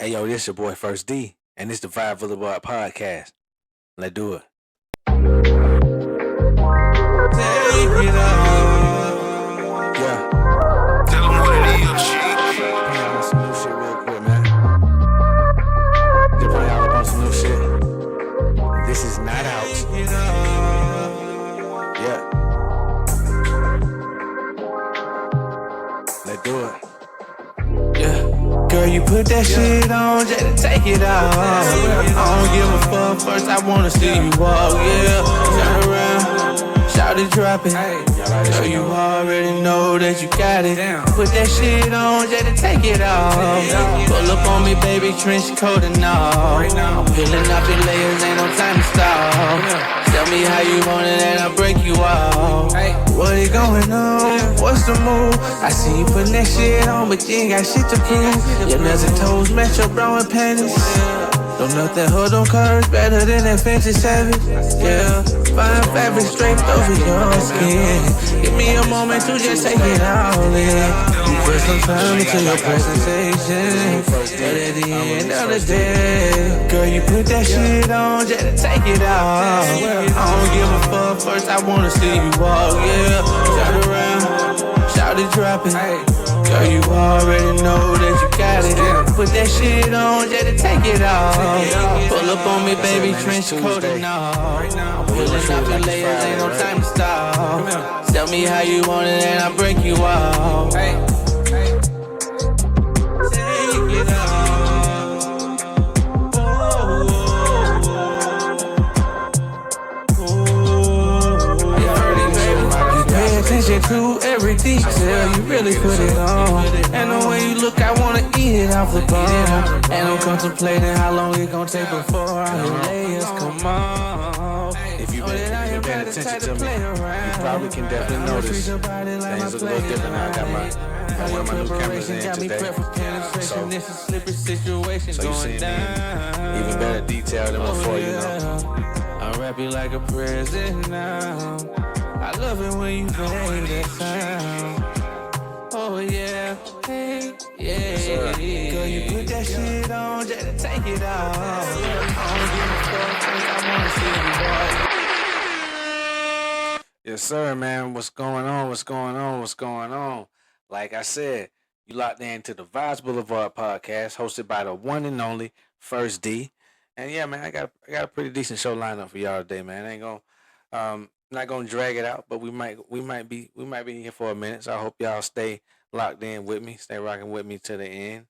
Hey yo, this your boy First D, and this the Vibes Blvd Podcast. Let's do it. Take it off. Yeah. Tell them what it is, shit. Put y'all on some new shit real quick, man. Just put y'all up on some new shit. This is not out. Take it off. Yeah. Let's do it. Yeah. Girl, you put that shit on just to take it off. I don't give a fuck, first I wanna see you walk, yeah. Turn around, shout it, drop it. Girl, you already know that you got it. Put that shit on just to take it off. Pull up on me, baby, trench coat and all. I'm peeling off your layers, ain't no time to stop. Tell me how you want it and I'll break you off. What is going on? What's the move? I see you putting that shit on, but you ain't got shit to prove. Your nails and toes match your brown and panties. Don't nothing hold on curves better than that fancy savage. Yeah, fine fabric straight over your skin. Give me a moment to just take it all in. You put some time into your presentation, but at the end of the day, girl, you put that shit on just to take it off. I don't give a fuck, first I wanna see you walk, yeah. Turn around, shout it, drop it. Girl, you already know that you got it. Put that shit on just to take it off. Pull up on me, baby, trench coat and all. I'm pulling off your layers, ain't no time to stop. Tell me how you want it and I'll break you off. Take it off. Attention to every detail, you really put it on. And the way you look, I wanna eat it off the bone. And I'm contemplating how long it gon' take before I lay us. Come on. If you've been paying attention to me, you probably can definitely notice things look a little different now. I wear my new cameras in today. So you see me even better detail than before, you know. I rap you like a president now. I love it when you make that sound. Oh yeah, hey, yeah. Girl, you put that shit on just to take it off. I don't give a fuck, I wanna see you walk. Yes, sir, man. What's going on? What's going on? What's going on? Like I said, you locked into the Vibes Blvd Podcast, hosted by the one and only First D. And yeah, man, I got a pretty decent show lined up for y'all today, man. I ain't gonna not gonna drag it out, but we might be here for a minute. So I hope y'all stay locked in with me, stay rocking with me to the end.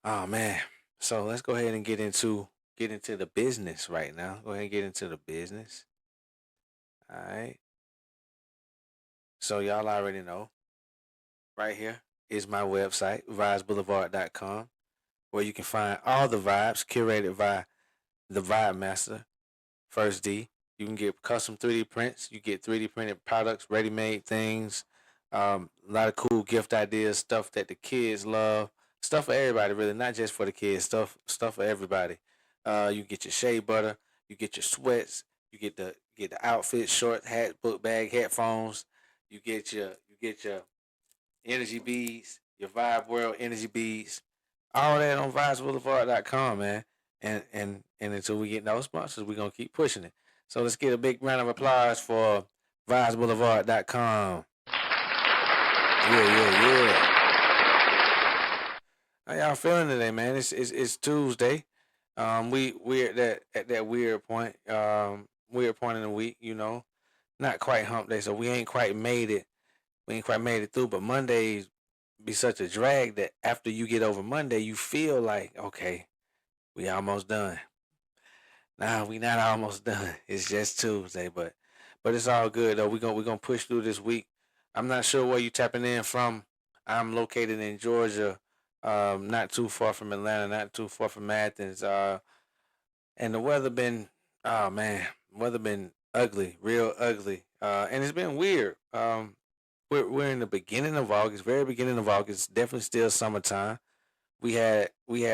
Oh man. So let's go ahead and get into the business right now. Go ahead and get into the business. All right. So y'all already know. Right here is my website, vibesblvd.com, where you can find all the vibes curated by the Vibe Master, First D. You can get custom 3D prints. You get 3D printed products, ready-made things, a lot of cool gift ideas, stuff that the kids love, stuff for everybody, really, not just for the kids, stuff for everybody. You get your shea butter, you get your sweats, you get the outfit, short hat, book bag, headphones. You get your energy beads, your Vibe World energy beads, all that on vibesblvd.com, man. And until we get no sponsors, we're gonna keep pushing it. So let's get a big round of applause for vibesblvd.com. Yeah. How y'all feeling today, man? It's Tuesday. We're at that weird point in the week, you know. Not quite hump day, so we ain't quite made it. We ain't quite made it through, but Mondays be such a drag that after you get over Monday, you feel like, okay, we almost done. Nah, we not almost done. It's just Tuesday, but it's all good though. We're gonna push through this week. I'm not sure where you tapping in from. I'm located in Georgia, not too far from Atlanta, not too far from Athens. And the weather been, oh man, weather been ugly, real ugly. And it's been weird. We're in the beginning of August, very beginning of August. Definitely still summertime. We had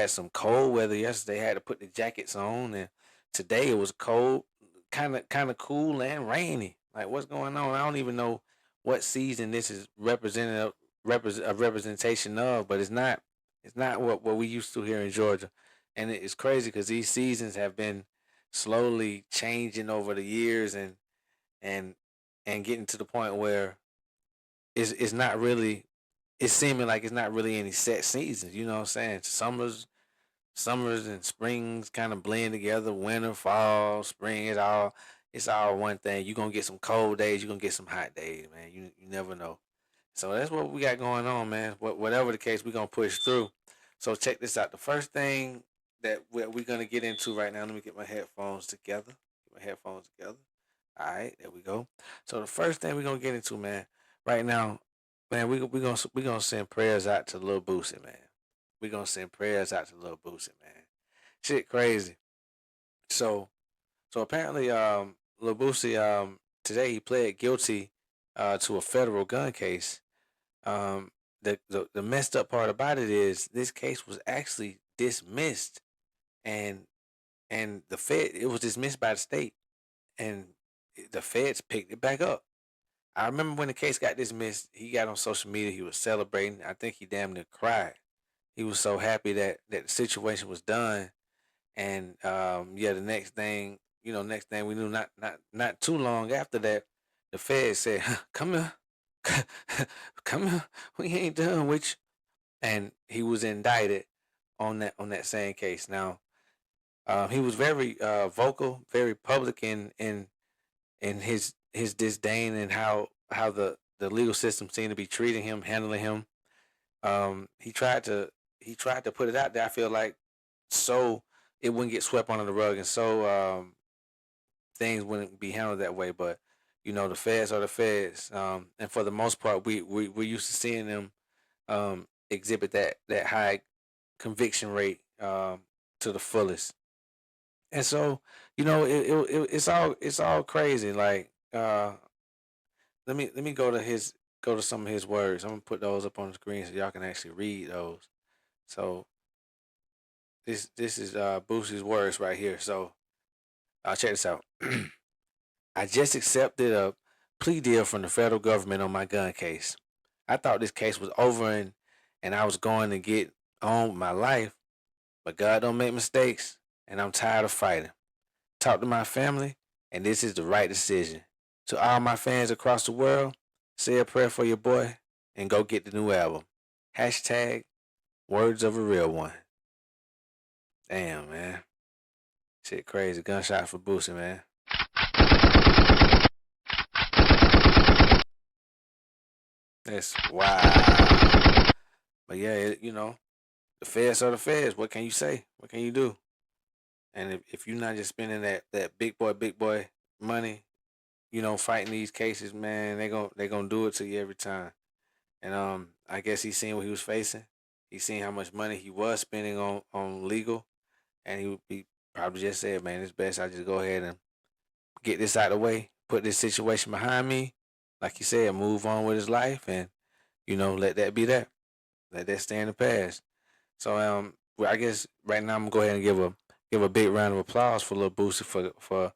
some cold weather yesterday. Had to put the jackets on, and today it was cold, kind of cool and rainy. Like what's going on? I don't even know what season this is a representation of, but it's not It's not what we used to here in Georgia, and it's crazy because these seasons have been slowly changing over the years, and and getting to the point where it's not really. It's seeming like it's not really any set seasons. You know what I'm saying? Summers and springs kind of blend together. Winter, fall, spring, it's all one thing. You're gonna get some cold days, you're gonna get some hot days, man. You never know. So that's what we got going on, man. Whatever the case, we're gonna push through. So check this out. The first thing that we're gonna get into right now, let me get my headphones together. Get my headphones together. All right, there we go. So the first thing we're gonna get into, man, right now, man, we gonna send prayers out to Lil Boosie, man. We gonna send prayers out to Lil Boosie, man. Shit crazy. So apparently, Lil Boosie, today he pled guilty to a federal gun case. The messed up part about it is this case was actually dismissed, and the Fed, it was dismissed by the state, and the feds picked it back up. I remember when the case got dismissed, he got on social media, he was celebrating. I think he damn near cried. He was so happy that the situation was done. And yeah, the next thing we knew, not too long after that, the Fed said, "Come here, come here, we ain't done with you." And he was indicted on that same case. Now, he was very vocal, very public in his disdain, and how the legal system seemed to be treating him, handling him. He tried to put it out there. I feel like, so it wouldn't get swept under the rug, and so things wouldn't be handled that way. But the feds are the feds, and for the most part, we're used to seeing them exhibit that high conviction rate to the fullest. And so it's all crazy. Like, let me go to some of his words. I'm gonna put those up on the screen so y'all can actually read those. So this is Boosie's words right here. So check this out. I just accepted a plea deal from the federal government on my gun case. I thought this case was over, and I was going to get on with my life, but God don't make mistakes, and I'm tired of fighting. Talk to my family, and this is the right decision. To all my fans across the world, say a prayer for your boy and go get the new album. Hashtag words of a real one. Damn, man. Shit crazy. Gunshot for Boosie, man. That's wow. But yeah, the feds are the feds. What can you say? What can you do? And if you're not just spending that big boy money, fighting these cases, man, they gonna do it to you every time. And I guess he seen what he was facing. He seen how much money he was spending on legal, and he probably just said, "Man, it's best I just go ahead and get this out of the way, put this situation behind me." Like you said, move on with his life, and let that be that. Let that stay in the past. So well, I guess right now I'm gonna go ahead and give a big round of applause for Lil Boosie for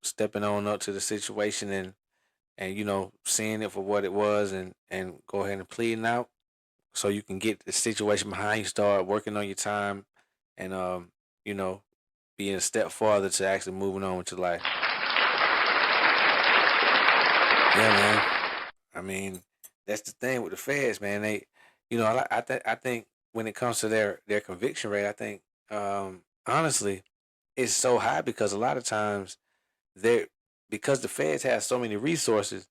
stepping on up to the situation, and seeing it for what it was, and go ahead and pleading out so you can get the situation behind you, start working on your time, and being a step farther to actually moving on with your life. Yeah, man. I mean, that's the thing with the feds, man. They, I think when it comes to their conviction rate, I think honestly, it's so high because a lot of times they because the feds have so many resources,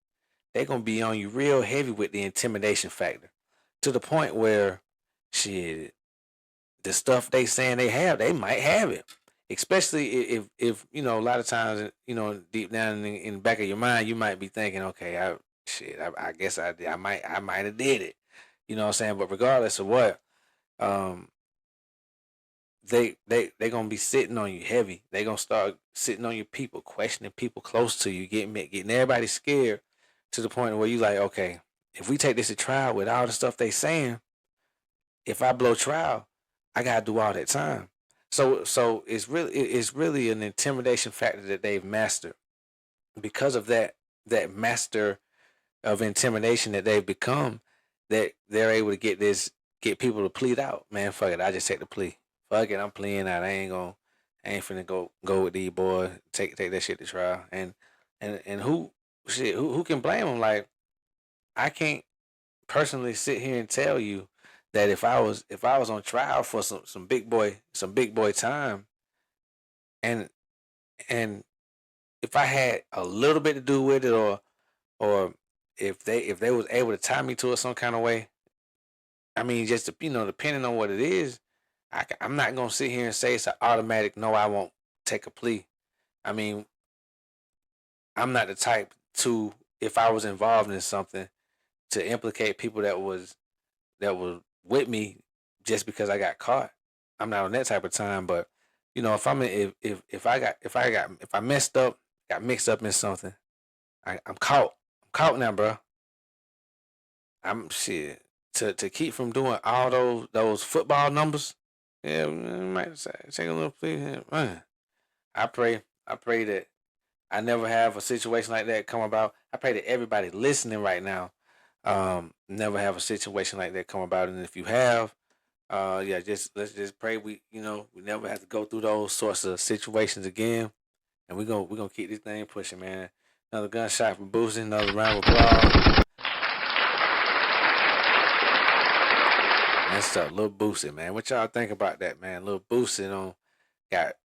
they're gonna be on you real heavy with the intimidation factor, to the point where, shit, the stuff they saying they have, they might have it. Especially if a lot of times, deep down in the back of your mind, you might be thinking, okay, I guess I might have did it. You know what I'm saying? But regardless of what, um, they gonna be sitting on you heavy. They gonna start sitting on your people, questioning people close to you, getting everybody scared, to the point where you like, okay, if we take this to trial with all the stuff they saying, if I blow trial, I gotta do all that time. So it's really an intimidation factor that they've mastered. Because of that master of intimidation that they've become, that they're able to get people to plead out. Man, fuck it. I just take the plea. Fuck it. I'm pleading out. I ain't finna go with these boys. Take that shit to trial. And who can blame them? Like I can't personally sit here and tell you that if I was on trial for some big boy time, and and if I had a little bit to do with it, or if they was able to tie me to it some kind of way, I mean, just depending on what it is, I'm not gonna sit here and say it's an automatic no. I won't take a plea. I mean, I'm not the type to, if I was involved in something, to implicate people that was with me just because I got caught. I'm not on that type of time. But if I'm if I messed up, got mixed up in something, I'm caught. I'm caught now, bro. I'm shit to keep from doing all those football numbers. Yeah, might take a little plea here, man. I pray that I never have a situation like that come about. I pray that everybody listening right now, never have a situation like that come about. And if you have, yeah, let's just pray we never have to go through those sorts of situations again. And we're gonna keep this thing pushing, man. Another gunshot from Boosie, another round of applause. That's up, Lil Boosie, man. What y'all think about that, man? Lil Boosie got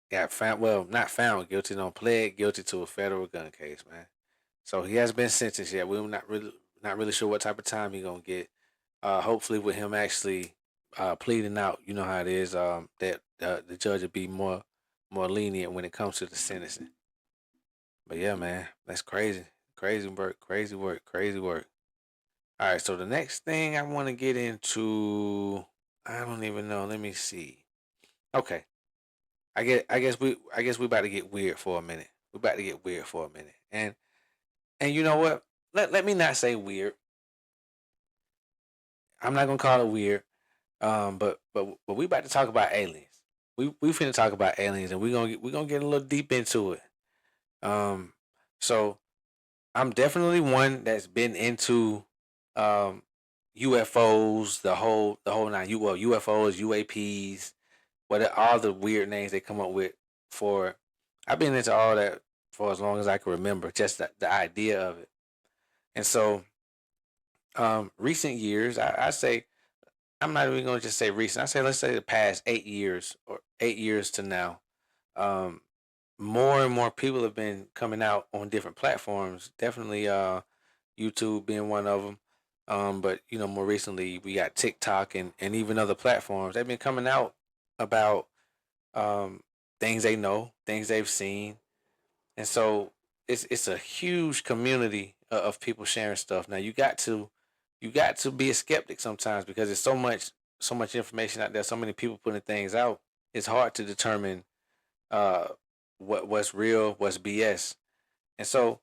got found, well, not found guilty, pled guilty to a federal gun case, man. So he has been sentenced yet. We're not really sure what type of time he gonna get. Hopefully with him actually pleading out, you know how it is. That the judge will be more lenient when it comes to the sentencing. But yeah, man, that's crazy, crazy work, crazy work, crazy work. All right, so the next thing I want to get into, I don't even know. Let me see. Okay, I guess we about to get weird for a minute. We about to get weird for a minute, and you know what? Let me not say weird. I'm not gonna call it weird. But we about to talk about aliens. We finna talk about aliens, and we gonna get a little deep into it. Um, so I'm definitely one that's been into um UFOs, the whole nine. UFOs, UAPs, all the weird names they come up with for. I've been into all that for as long as I can remember. Just the idea of it, and so recent years, I say I'm not even gonna just say recent. I say let's say the past 8 years or 8 years to now. Um, More and more people have been coming out on different platforms. Definitely, YouTube being one of them. But more recently we got TikTok and even other platforms. They've been coming out about um things they know, things they've seen, and so it's a huge community of people sharing stuff. Now you got to be a skeptic sometimes because there's so much information out there, so many people putting things out. It's hard to determine uh what's real, what's BS. And so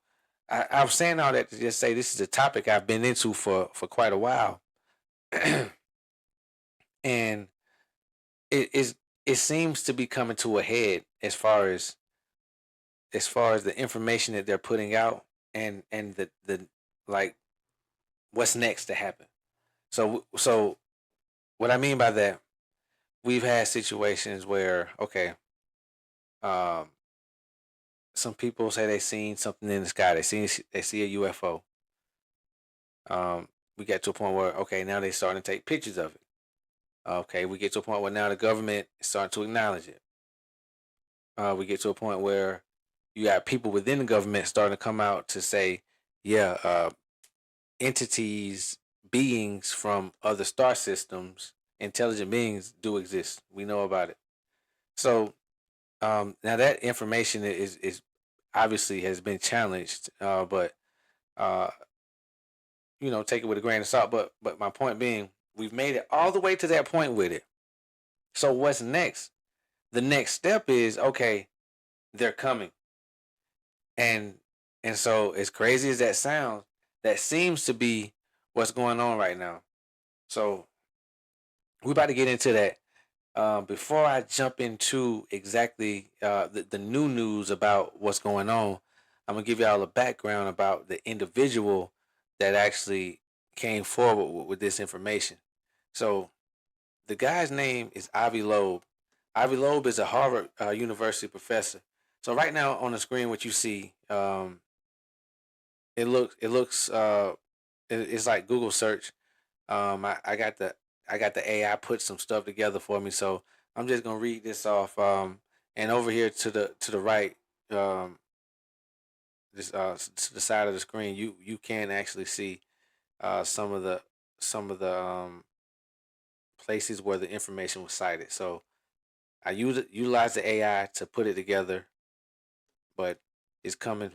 I was saying all that to just say this is a topic I've been into for quite a while, and it is it seems to be coming to a head as far as the information that they're putting out, and the like what's next to happen. So what I mean by that, we've had situations where, okay, um some people say they seen something in the sky. They see a UFO. We get to a point where, okay, now they starting to take pictures of it. Okay, we get to a point where now the government is starting to acknowledge it. We get to a point where you got people within the government starting to come out to say, yeah, entities, beings from other star systems, intelligent beings do exist. We know about it. So now that information is obviously has been challenged, but uh, take it with a grain of salt. But my point being, we've made it all the way to that point with it. So what's next? The next step is, okay, they're coming, and so as crazy as that sounds, that seems to be what's going on right now. So we're about to get into that. Before I jump into exactly the new news about what's going on, I'm gonna give y'all a background about the individual that actually came forward with this information. So the guy's name is Avi Loeb. Avi Loeb is a Harvard University professor. So right now on the screen, what you see, it's like Google search. I got the AI put some stuff together for me, so I'm just gonna read this off. And over here to the right, um, to the side of the screen, you can actually see some of the places where the information was cited. So I utilized the AI to put it together, but it's coming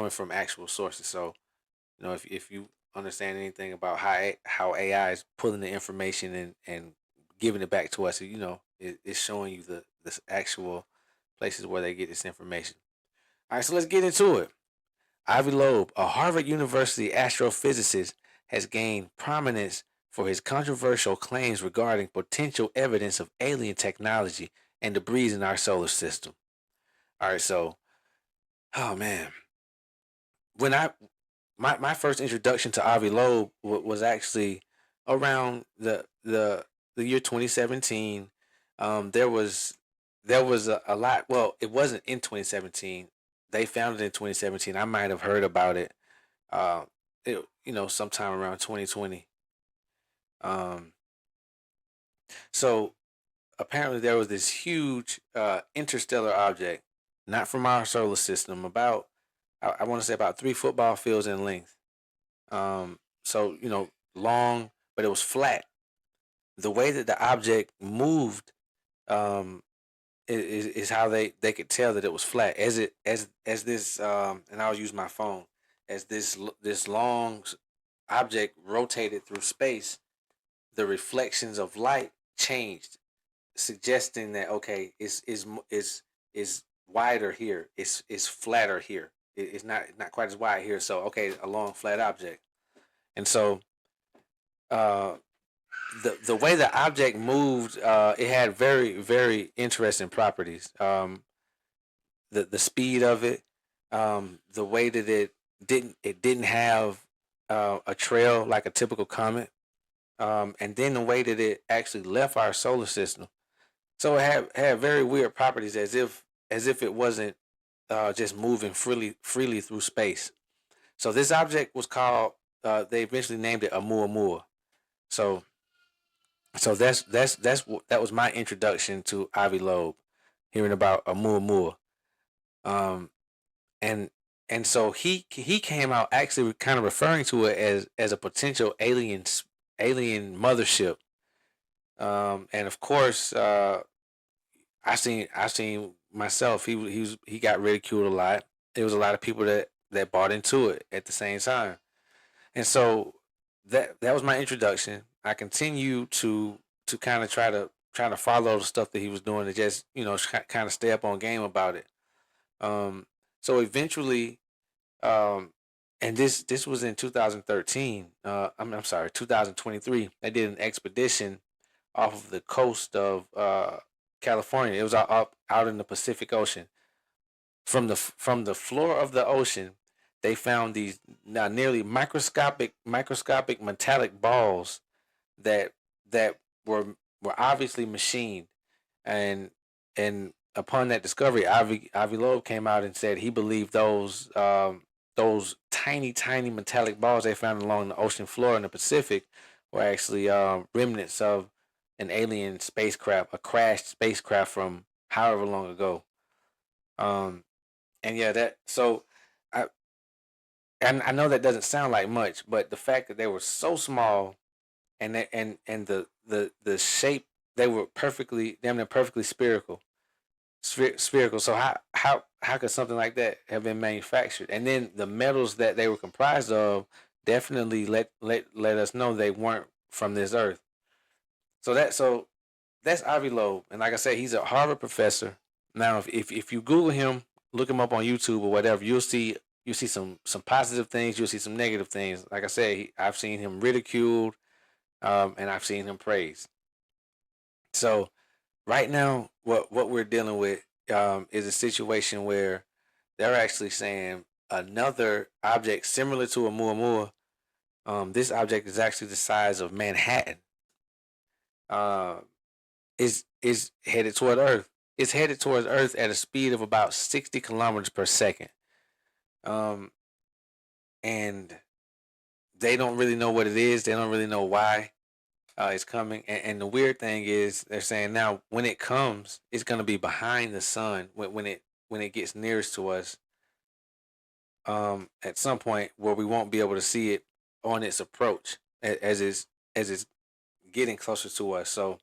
from actual sources. So if you understand anything about how AI is pulling the information and giving it back to us, it's showing you the actual places where they get this information. All right, so let's get into it. Avi Loeb, a Harvard University astrophysicist, has gained prominence for his controversial claims regarding potential evidence of alien technology and debris in our solar system. All right, so, oh man, when I my first introduction to Avi Loeb was actually around the year 2017. There was a lot. Well, it wasn't in 2017. They found it in 2017. I might have heard about it. Uh, sometime around 2020. Um, so apparently there was this huge interstellar object, not from our solar system, about I want to say about 3 football fields in length. So long, but it was flat. The way that the object moved, um, is how they could tell that it was flat. As this, and I'll use my phone as this long object rotated through space. The reflections of light changed, suggesting that okay, is wider here. It's flatter here. It's not quite as wide here. So okay, a long flat object. And so uh, the way the object moved, it had very very interesting properties. The speed of it, the way that it didn't have a trail like a typical comet, and then the way that it actually left our solar system. So it had very weird properties, as if it wasn't just moving freely through space. So this object was called. They eventually named it Oumuamua. So that was my introduction to Avi Loeb, hearing about Oumuamua. Um, and and so he came out actually kind of referring to it as a potential alien mothership. And of course, I seen myself. He got ridiculed a lot. There was a lot of people that bought into it at the same time, and so that was my introduction. I continued to kind of try to follow the stuff that he was doing to just kind of stay up on game about it. Um, so eventually, um, and this was in 2013. I'm sorry, 2023. They did an expedition off of the coast of California. It was out in the Pacific Ocean. From the floor of the ocean, they found these now nearly microscopic metallic balls that that were obviously machined, and and upon that discovery, Avi Loeb came out and said he believed those tiny metallic balls they found along the ocean floor in the Pacific were actually remnants of an alien spacecraft, a crashed spacecraft from however long ago. Um, and yeah, that so I I know that doesn't sound like much, but the fact that they were so small and the shape, they were perfectly damn near perfectly spherical. So how could something like that have been manufactured? And then the metals that they were comprised of definitely let us know they weren't from this earth. So that's Avi Loeb, and like I said, he's a Harvard professor. Now, if you Google him, look him up on YouTube or whatever, you'll see some positive things, you'll see some negative things. Like I said, I've seen him ridiculed, and I've seen him praised. So right now, what we're dealing with is a situation where they're actually saying another object similar to a Muamua. This object is actually the size of Manhattan. uh, is headed toward Earth. It's headed towards Earth at a speed of about 60 kilometers per second. Um, and they don't really know what it is. They don't really know why it's coming. And the weird thing is, they're saying now when it comes, it's gonna be behind the sun when it gets nearest to us. At some point where we won't be able to see it on its approach as it's getting closer to us. So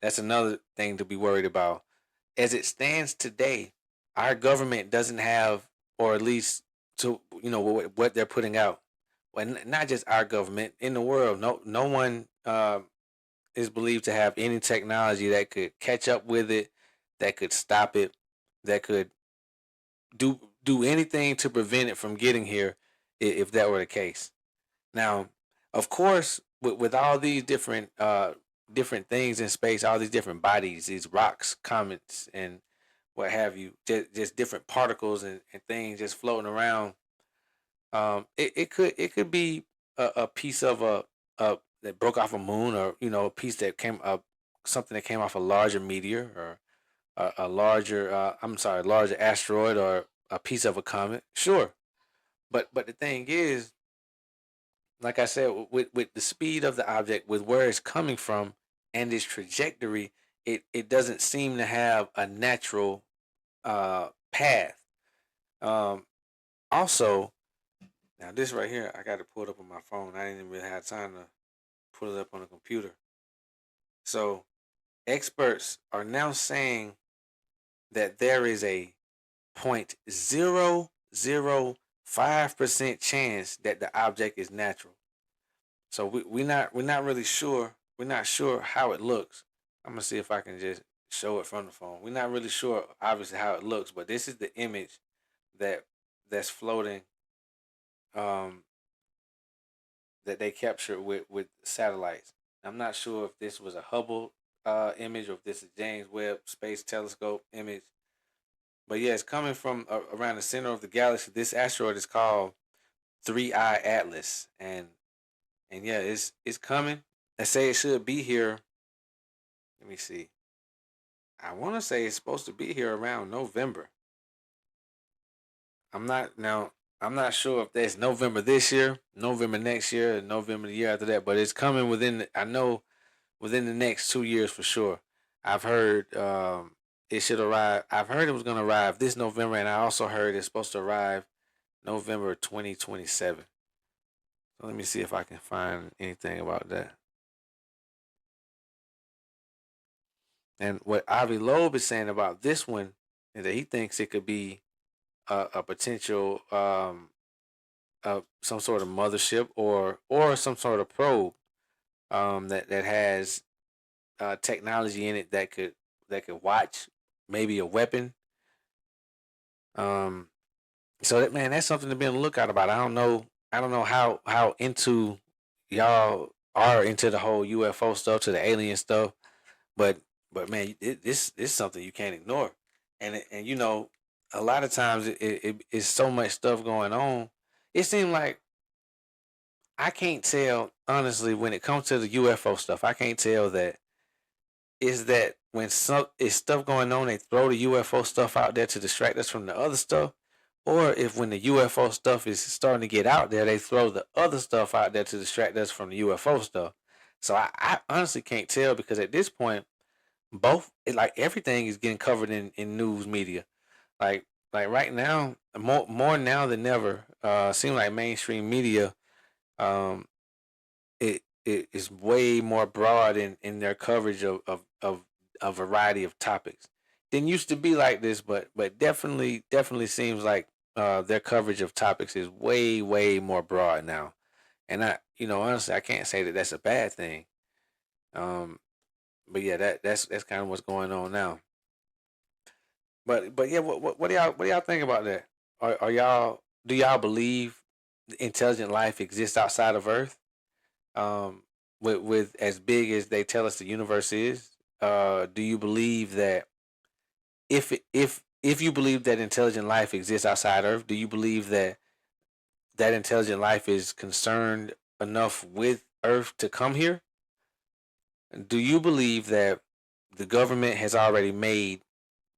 that's another thing to be worried about. As it stands today, our government doesn't have, or at least to what they're putting out. Well, not just our government in the world. No one is believed to have any technology that could catch up with it, that could stop it, that could do anything to prevent it from getting here, if that were the case. Now, of course, with all these different things in space, all these different bodies, these rocks, comets, and what have you, just different particles and things just floating around. It could be a piece of a that broke off a moon, or a piece that came up, something that came off a larger meteor, or a larger larger asteroid, or a piece of a comet. Sure, but the thing is, like I said, with the speed of the object, with where it's coming from, and its trajectory, it doesn't seem to have a natural path. Um, Also, now this right here, I got to pull it up on my phone. I didn't even really have time to pull it up on the computer. So experts are now saying that there is a 0.005% chance that the object is natural. So we're not really sure. We're not sure how it looks. I'm gonna see if I can just show it from the phone. We're not really sure, obviously, how it looks, but this is the image that that's floating, um, that they captured with satellites. I'm not sure if this was a Hubble image, or if this is James Webb Space Telescope image. But yeah, it's coming from around the center of the galaxy. This asteroid is called Three Eye Atlas, and yeah, it's coming. They say it should be here. Let me see. I want to say it's supposed to be here around November. I'm not now. I'm not sure if that's November this year, November next year, or November the year after that. But it's coming I know within the next 2 years for sure. I've heard it should arrive. I've heard it was going to arrive this November, and I also heard it's supposed to arrive November 2027. So let me see if I can find anything about that. And what Avi Loeb is saying about this one is that he thinks it could be a potential, some sort of mothership, or some sort of probe, that has technology in it that could watch, maybe a weapon. Um, so that, man, that's something to be on the lookout about. I don't know how into y'all are into the whole UFO stuff, to the alien stuff, but man, this is something you can't ignore. And a lot of times it's so much stuff going on. It seems like I can't tell, honestly, when it comes to the UFO stuff. I can't tell that is that when some is stuff going on, they throw the UFO stuff out there to distract us from the other stuff, or if when the UFO stuff is starting to get out there, they throw the other stuff out there to distract us from the UFO stuff. So I honestly can't tell, because at this point, like everything is getting covered in news media. Like right now, more now than ever, seem like mainstream media, um it is way more broad in their coverage of a variety of topics. Didn't used to be like this, but definitely seems like their coverage of topics is way more broad now. And honestly, I can't say that that's a bad thing. Um, but yeah, that's kind of what's going on now. But yeah, what do y'all think about that? Are y'all Do y'all believe intelligent life exists outside of Earth? With as big as they tell us the universe is, do you believe that if you believe that intelligent life exists outside Earth, do you believe that intelligent life is concerned enough with Earth to come here? Do you believe that the government has already made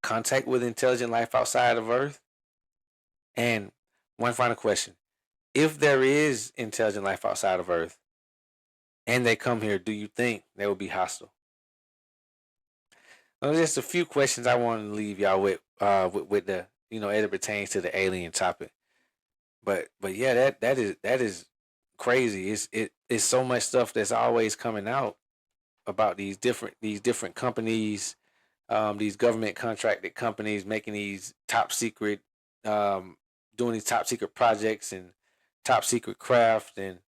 contact with intelligent life outside of Earth? And one final question: if there is intelligent life outside of Earth and they come here, do you think they will be hostile? Well, just a few questions I want to leave y'all with the as it pertains to the alien topic. But yeah, that is crazy. It's so much stuff that's always coming out about these different companies, these government contracted companies making these top secret, um, doing these top secret projects and top secret craft, and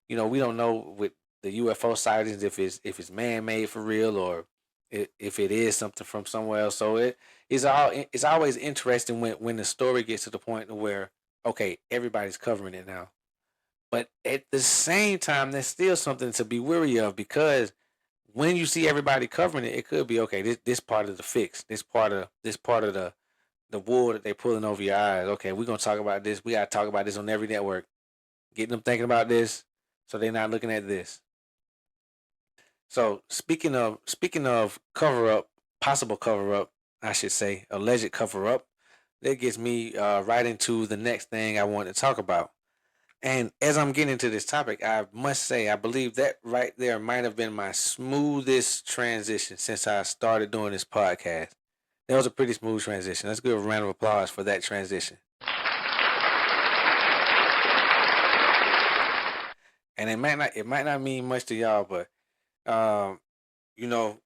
we don't know with the UFO sightings if it's man made for real, or if it is something from somewhere else. So it's always interesting when the story gets to the point where okay, everybody's covering it now, but at the same time, there's still something to be weary of, because when you see everybody covering it, it could be okay. This part of the fix. This part of the wool that they pulling over your eyes. Okay, we're gonna talk about this. We gotta talk about this on every network. Getting them thinking about this, so they're not looking at this. So speaking of cover up, possible cover up, I should say, alleged cover up. That gets me right into the next thing I want to talk about. And as I'm getting into this topic, I must say I believe that right there might have been my smoothest transition since I started doing this podcast. That was a pretty smooth transition. Let's give a round of applause for that transition. And it might not mean much to y'all, but um, you know,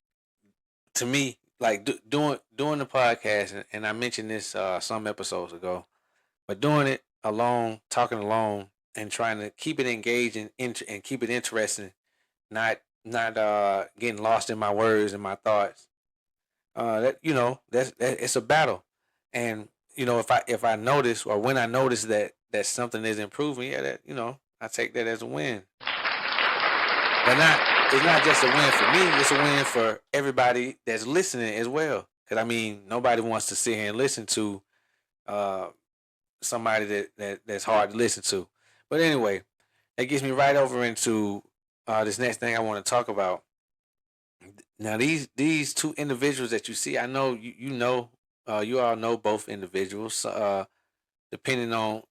to me, like doing the podcast, and I mentioned this some episodes ago, but doing it alone, talking alone, and trying to keep it engaged and keep it interesting, not getting lost in my words and my thoughts. That it's a battle, and if I notice, or when I notice that something is improving, yeah, that I take that as a win. But not it's not just a win for me; it's a win for everybody that's listening as well. Because I mean, nobody wants to sit here and listen to uh, somebody that's hard to listen to. But anyway, that gets me right over into this next thing I want to talk about. Now, these two individuals that you see, I know you all know both individuals. Depending on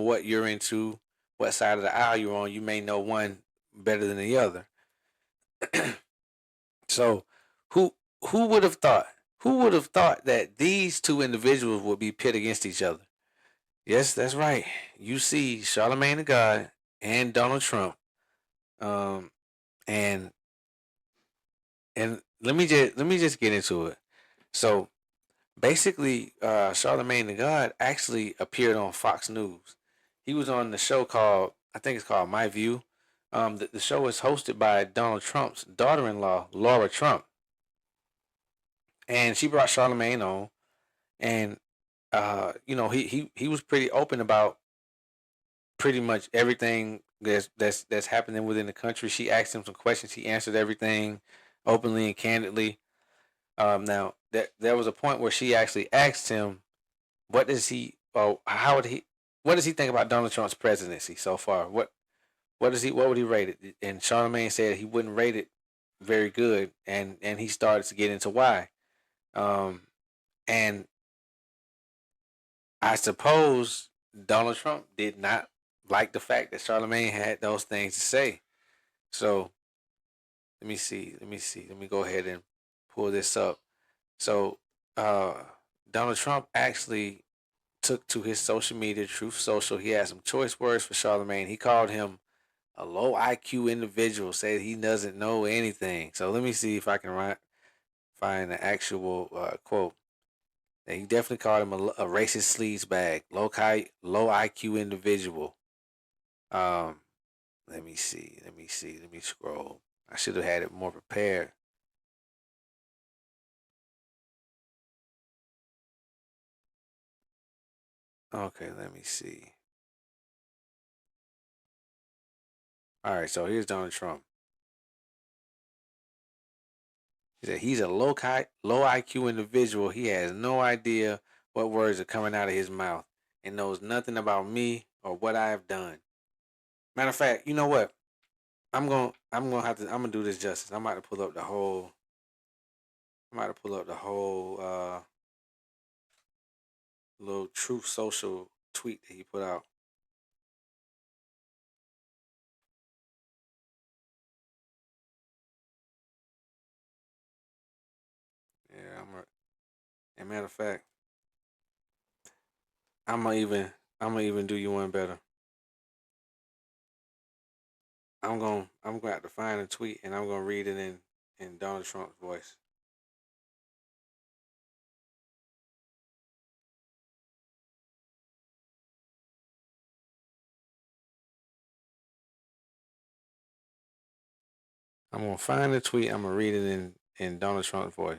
what you're into, what side of the aisle you're on, you may know one better than the other. So, who who would have thought? Who would have thought that these two individuals would be pit against each other? Yes, that's right. You see Charlemagne the God and Donald Trump. Um, and and let me just get into it. So basically, Charlemagne the God actually appeared on Fox News. He was on the show called, I think it's called My View. The show is hosted by Donald Trump's daughter-in-law, Laura Trump, and she brought Charlemagne on, and he was pretty open about pretty much everything that's happening within the country. She asked him some questions. He answered everything openly and candidly. Now that there was a point where she actually asked him, "What does he? Oh, how would he? What does he think about Donald Trump's presidency so far? What would he rate it?" And Charlemagne said he wouldn't rate it very good, and he started to get into why. Um, and I suppose Donald Trump did not like the fact that Charlemagne had those things to say. So let me go ahead and pull this up. So uh, Donald Trump actually took to his social media, Truth Social. He had some choice words for Charlemagne. He called him a low IQ individual, said he doesn't know anything. So let me see if I can find the actual quote. And he definitely called him a racist sleaze bag, low IQ individual. Um, let me scroll. I should have had it more prepared. Okay, let me see. All right, so here's Donald Trump. He said he's a low IQ individual. He has no idea what words are coming out of his mouth and knows nothing about me or what I have done. Matter of fact, you know what? I'm gonna do this justice. I'm about to pull up the whole. I'm about to pull up the whole little Truth Social tweet that he put out. Yeah, and matter of fact, I'm gonna even I'm gonna even do you one better. I'm gonna have to find a tweet and I'm gonna read it in Donald Trump's voice. I'm gonna find the tweet. I'm gonna read it in Donald Trump's voice.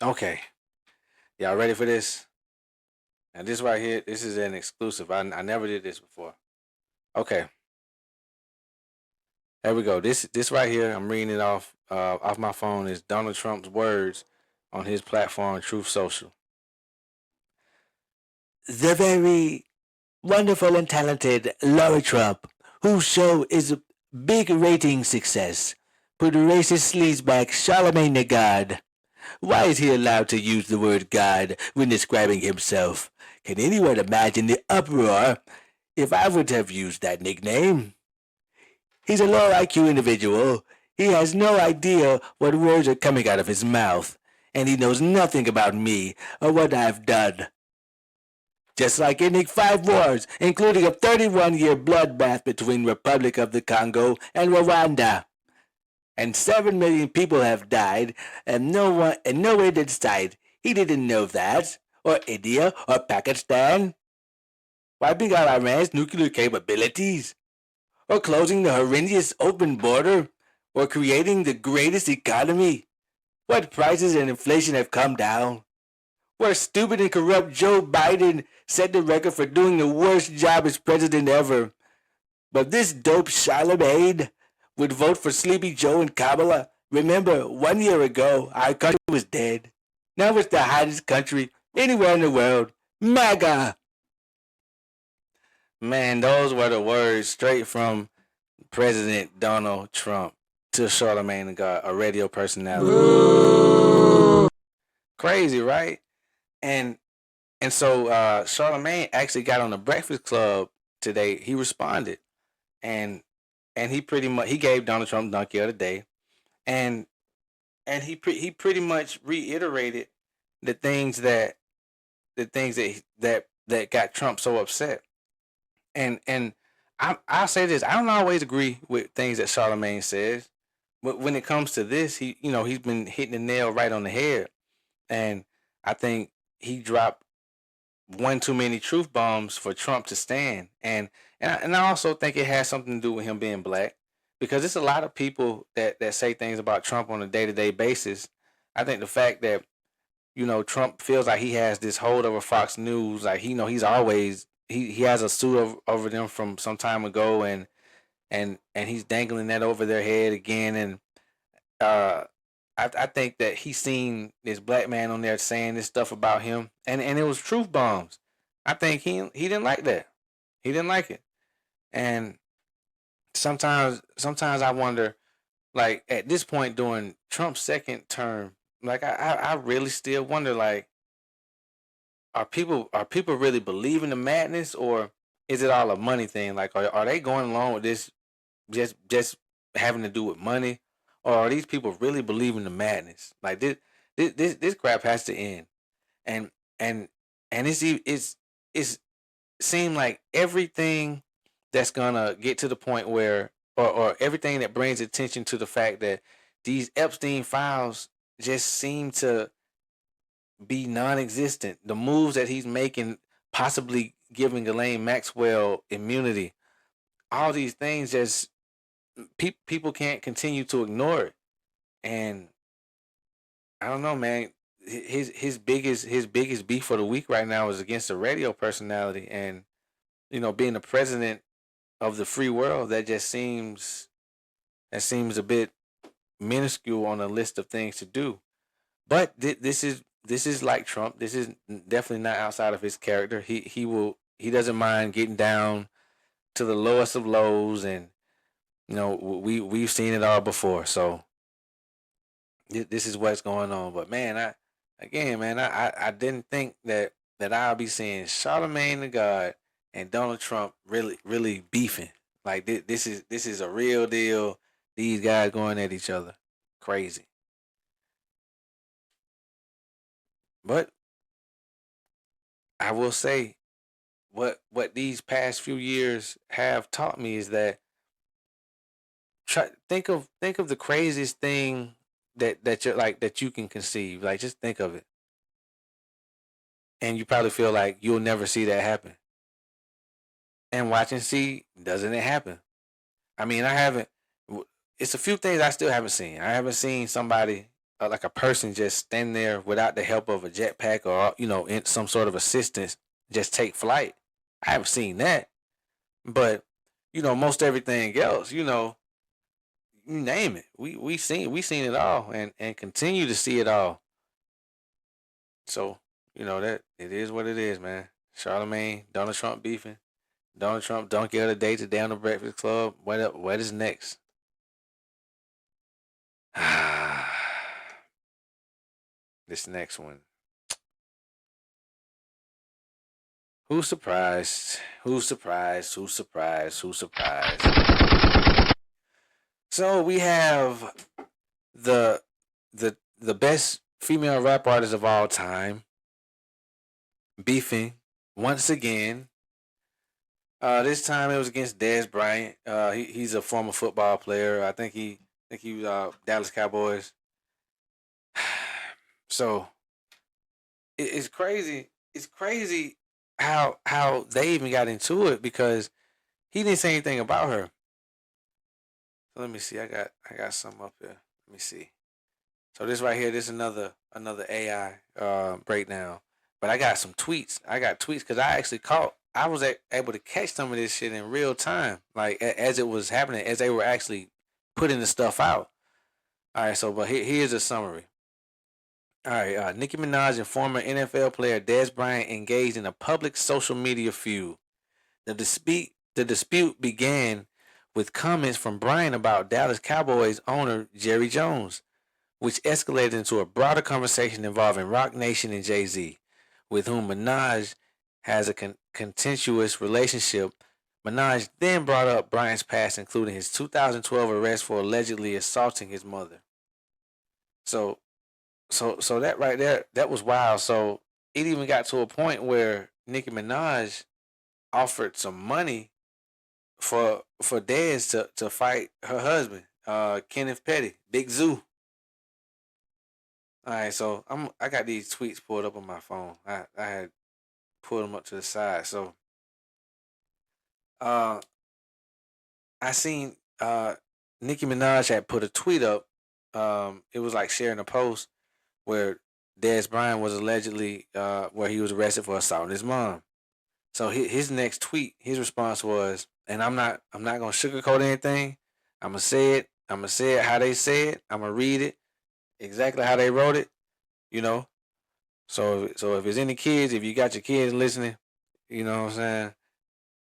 Okay, y'all ready for this? Now this right here, this is an exclusive. I never did this before. Okay, here we go. This right here, I'm reading it off my phone. Is Donald Trump's words on his platform, Truth Social. The very wonderful and talented Laura Trump, whose show is a big rating success, put racist sleazebag Charlemagne the God. Why is he allowed to use the word God when describing himself? Can anyone imagine the uproar if I would have used that nickname? He's a low IQ individual. He has no idea what words are coming out of his mouth, and he knows nothing about me or what I've done. Just like ending 5 wars, including a 31-year bloodbath between Republic of the Congo and Rwanda. And 7 million people have died, and nowhere did cite he didn't know that, or India, or Pakistan. Wiping out Iran's nuclear capabilities, or closing the horrendous open border, or creating the greatest economy. What prices and inflation have come down. Where stupid and corrupt Joe Biden set the record for doing the worst job as president ever. But this dope Charlemagne would vote for Sleepy Joe and Kamala. Remember, 1 year ago, our country was dead. Now it's the hottest country anywhere in the world. MAGA! Man, those were the words straight from President Donald Trump to Charlemagne the God, a radio personality. Crazy, right? And so Charlemagne actually got on the Breakfast Club today. He responded, and he pretty much he gave Donald Trump Donkey of the Day, and he pretty much reiterated the things that that got Trump so upset. And I'll say this: I don't always agree with things that Charlemagne says, but when it comes to this, he's been hitting the nail right on the head, and I think he dropped one too many truth bombs for Trump to stand, and I also think it has something to do with him being black, because it's a lot of people that say things about Trump on a day-to-day basis. I think the fact that Trump feels like he has this hold over Fox News, like he's always he has a suit over them from some time ago, and he's dangling that over their head again, and uh, I think that he's seen this black man on there saying this stuff about him, and it was truth bombs. I think he didn't like that. He didn't like it, and sometimes I wonder, like at this point during Trump's second term, like I really still wonder, like are people really believing the madness, or is it all a money thing? Like are they going along with this just having to do with money, or are these people really believing the madness? Like this crap has to end, and and it's seem like everything that's gonna get to the point where, or everything that brings attention to the fact that these Epstein files just seem to be non-existent. The moves that he's making, possibly giving Ghislaine Maxwell immunity, all these things just people can't continue to ignore it. And I don't know, man. His biggest beef for the week right now is against a radio personality, and being the president of the free world, that seems a bit minuscule on a list of things to do. But this is like Trump. This is definitely not outside of his character. He doesn't mind getting down to the lowest of lows, and we've seen it all before. So this is what's going on. But man, I didn't think that I'll be seeing Charlemagne the God and Donald Trump really beefing. Like this is a real deal. These guys going at each other, crazy. But I will say, what these past few years have taught me is that think of the craziest thing that you're like that you can conceive. Like just think of it, and you probably feel like you'll never see that happen. And watch and see, doesn't it happen? I mean, I haven't. It's a few things I still haven't seen. I haven't seen somebody like a person just stand there without the help of a jetpack or in some sort of assistance just take flight. I haven't seen that, but most everything else, you name it, we seen it all and continue to see it all. So that it is what it is, man. Charlemagne, Donald Trump beefing. Donald Trump don't get a date today on the Breakfast Club. What is next? This next one. Who's surprised? Who's surprised? Who's surprised? Who's surprised? So we have the the best female rap artist of all time beefing once again. This time it was against Dez Bryant. He's a former football player. I think he was Dallas Cowboys. So it's crazy. It's crazy how they even got into it because he didn't say anything about her. So let me see. I got something up here. Let me see. So this right here, this is another AI breakdown. But I got some tweets. I got tweets because I actually caught. I was able to catch some of this shit in real time, like as it was happening, as they were actually putting the stuff out. All right, so but here's a summary. All right, Nicki Minaj and former NFL player Dez Bryant engaged in a public social media feud. The dispute began with comments from Bryant about Dallas Cowboys owner Jerry Jones, which escalated into a broader conversation involving Roc Nation and Jay-Z, with whom Minaj has a contentious relationship. Minaj then brought up Bryant's past, including his 2012 arrest for allegedly assaulting his mother. So, so that right there, that was wild. So it even got to a point where Nicki Minaj offered some money for Dez to fight her husband, Kenneth Petty, Big Zoo. All right, so I got these tweets pulled up on my phone. I had pulled them up to the side. So uh I seen Nicki Minaj had put a tweet up. It was like sharing a post where Dez Bryant was allegedly where he was arrested for assaulting his mom. So his next tweet, his response was, and I'm not gonna sugarcoat anything. I'm gonna say it. I'm gonna say it how they say it. I'm gonna read it exactly how they wrote it. You know. So if there's any kids, if you got your kids listening, you know what I'm saying,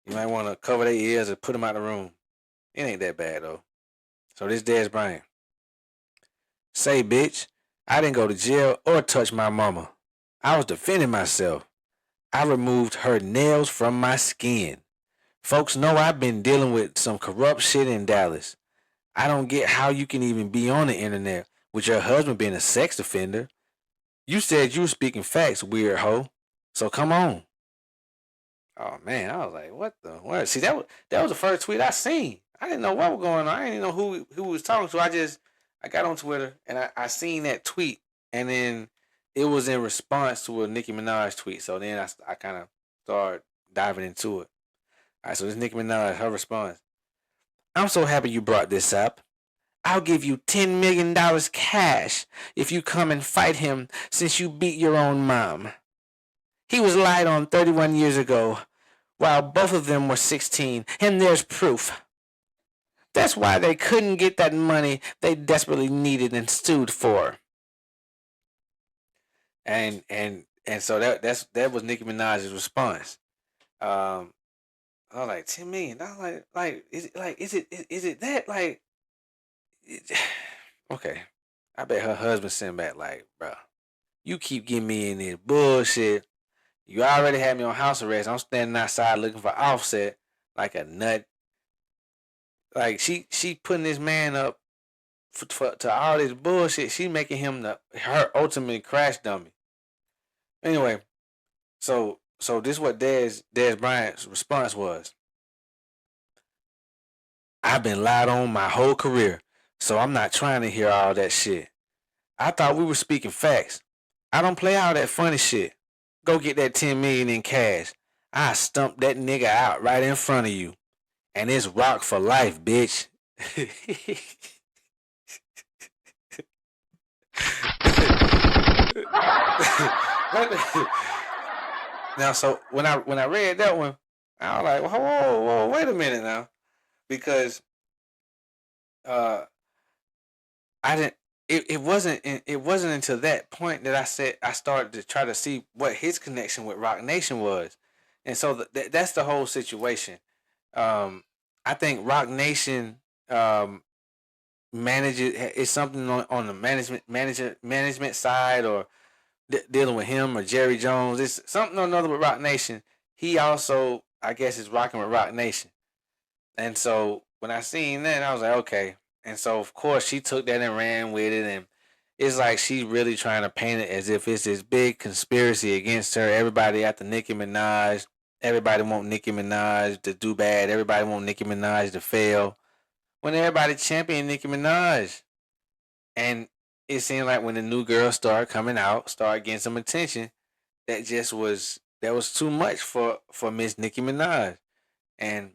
you might want to cover their ears and put them out the room. It ain't that bad though. So this Dez Bryant. Say, bitch, I didn't go to jail or touch my mama. I was defending myself. I removed her nails from my skin. Folks know I've been dealing with some corrupt shit in Dallas. I don't get how you can even be on the internet with your husband being a sex offender. You said you were speaking facts, weird hoe. So come on. Oh man, I was like, what the what? See, that was the first tweet I seen. I didn't know what was going on. I didn't know who was talking to. I got on Twitter and I seen that tweet, and then it was in response to a Nicki Minaj tweet. So then I kind of started diving into it. All right, so this Nicki Minaj, her response. I'm so happy you brought this up. I'll give you $10 million cash if you come and fight him since you beat your own mom. He was lied on 31 years ago while both of them were 16, and there's proof. That's why they couldn't get that money they desperately needed and sued for. And so that was Nicki Minaj's response. Um, I was like, $10 million. I was like, is it that? Like, okay. I bet her husband sent back, like, bro, you keep getting me in this bullshit. You already had me on house arrest. I'm standing outside looking for Offset like a nut. Like, she putting this man up to all this bullshit. She making him her ultimate crash dummy. Anyway, so this is what Dez Bryant's response was. I've been lied on my whole career, so I'm not trying to hear all that shit. I thought we were speaking facts. I don't play all that funny shit. Go get that 10 million in cash. I stump that nigga out right in front of you. And it's rock for life, bitch. Now, so when I read that one, I was like, whoa, wait a minute now, because uh, I didn't. It wasn't until that point that I started to try to see what his connection with Rock Nation was, and so that's the whole situation. I think Rock Nation manages is something on the management side, or dealing with him or Jerry Jones. It's something or another with Rock Nation. He also, I guess, is rocking with Rock Nation. And so when I seen that, I was like, okay. And so of course she took that and ran with it, and it's like she really trying to paint it as if it's this big conspiracy against her. Everybody after Nicki Minaj. Everybody want Nicki Minaj to do bad. Everybody want Nicki Minaj to fail. When everybody champion Nicki Minaj. And it seemed like when the new girl started coming out, started getting some attention, that was too much for Miss Nicki Minaj. And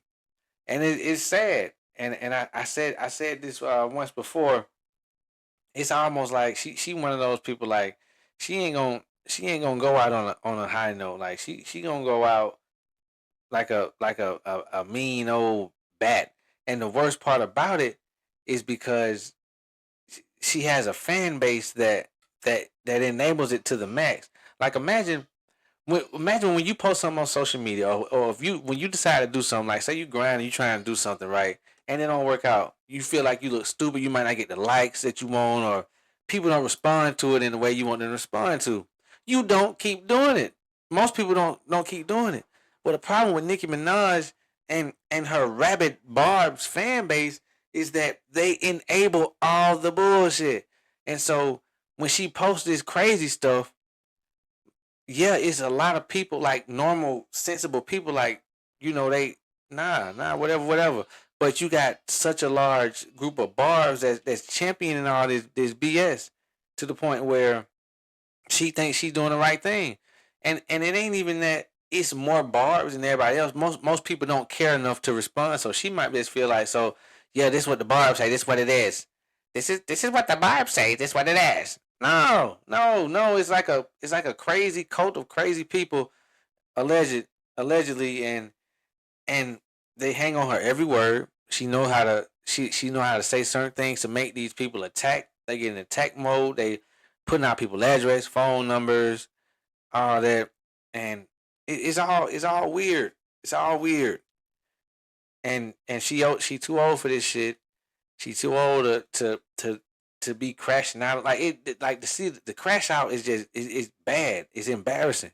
it's sad. And I said this once before. It's almost like she one of those people, like she ain't gonna go out on a high note. Like she gonna go out like a mean old bat. And the worst part about it is because she has a fan base that enables it to the max. Like imagine when you post something on social media, or if you when you decide to do something, like say you grind and you trying to do something right and it don't work out, you feel like you look stupid. You might not get the likes that you want, or people don't respond to it in the way you want them to respond to. You don't keep doing it. Most people don't keep doing it. Well, the problem with Nicki Minaj and her rabid Barb's fan base is that they enable all the bullshit. And so when she posts this crazy stuff, yeah, it's a lot of people, like normal, sensible people, like, they whatever. But you got such a large group of barbs that's championing all this BS to the point where she thinks she's doing the right thing. And it ain't even that it's more barbs than everybody else. Most people don't care enough to respond. So she might just feel like, so yeah, this is what the barbs say, this is what it is. This is what the barbs say, this is what it is. No. It's like a crazy cult of crazy people, allegedly, and they hang on her every word. She know how to say certain things to make these people attack. They get in attack mode. They putting out people's address, phone numbers, all that, and it's all weird. It's all weird. And she too old for this shit. She too old to be crashing out. Like like to see the crash out is just it's bad. It's embarrassing.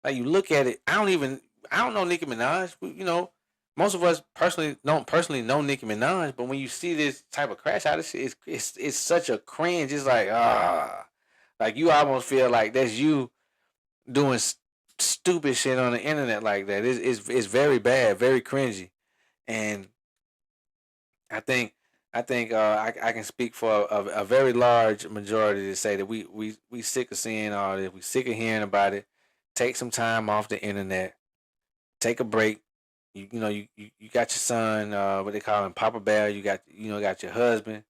Like you look at it. I don't know Nicki Minaj. Most of us don't personally know Nicki Minaj, but when you see this type of crash out, it's such a cringe. It's like like you almost feel like that's you doing stupid shit on the internet like that. It's very bad, very cringy, and I think I can speak for a very large majority to say that we sick of seeing all this. We sick of hearing about it. Take some time off the internet. Take a break. You got your son, what they call him, Papa Bear. You got your husband.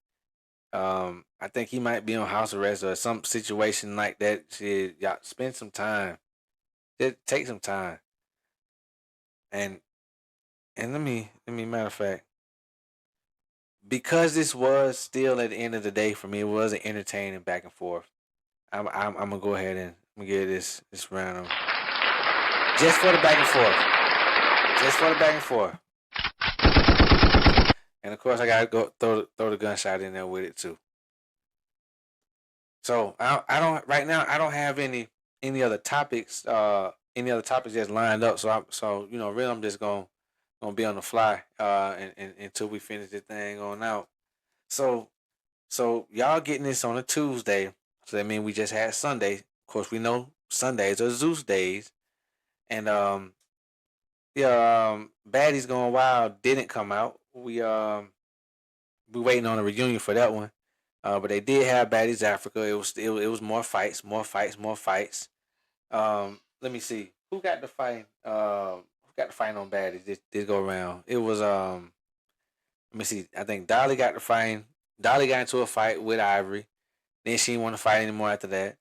I think he might be on house arrest or some situation like that. Shit, y'all spend some time. Just take some time. And let me matter of fact, because this was still at the end of the day for me, it was an entertaining back and forth. I'm gonna go ahead and I'm gonna give this round of just for the back and forth. Just for the back and forth. And of course, I gotta go throw the gunshot in there with it too. So I don't right now. I don't have any other topics. That's lined up. So really, I'm just gonna be on the fly. And until we finish this thing on out. So y'all getting this on a Tuesday. So that means we just had Sunday. Of course, we know Sundays are Zeus days. And Baddies Going Wild didn't come out. We waiting on a reunion for that one. But they did have Baddies Africa. It was more fights, more fights, more fights. Let me see who got the fight. Who got the fight on Baddies this go around? It was Let me see. I think Dolly got the fight. Dolly got into a fight with Ivory. Then she didn't want to fight anymore after that.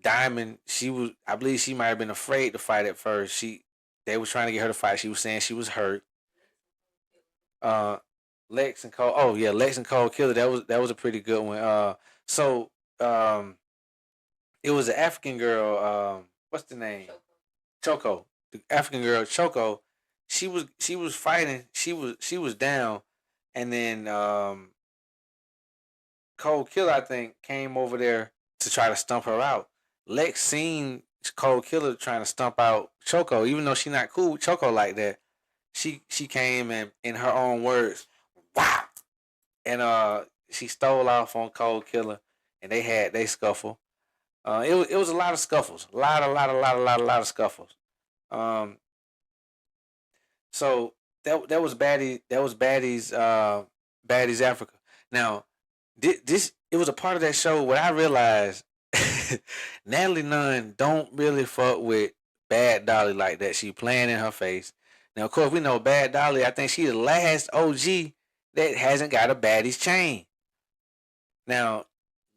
Diamond, I believe she might have been afraid to fight at first. They was trying to get her to fight. She was saying she was hurt. Uh, Lex and Cole. Oh yeah, Lex and Cole Killer. That was a pretty good one. So it was an African girl. What's the name? Choco. The African girl Choco. She was fighting. She was down, and then Cole Killer I think came over there to try to stump her out. Lex seen Cole Killer trying to stump out Choco, even though she not cool with Choco like that. She came and in her own words, wow, and she stole off on Cole Killer, and they scuffle. It was a lot of scuffles, a lot of scuffles. Um, so that was Baddies Africa. Now this it was a part of that show where I realized Natalie Nunn don't really fuck with Bad Dolly like that. She playing in her face. Now, of course, we know Bad Dolly. I think she the last OG that hasn't got a Baddies chain. Now,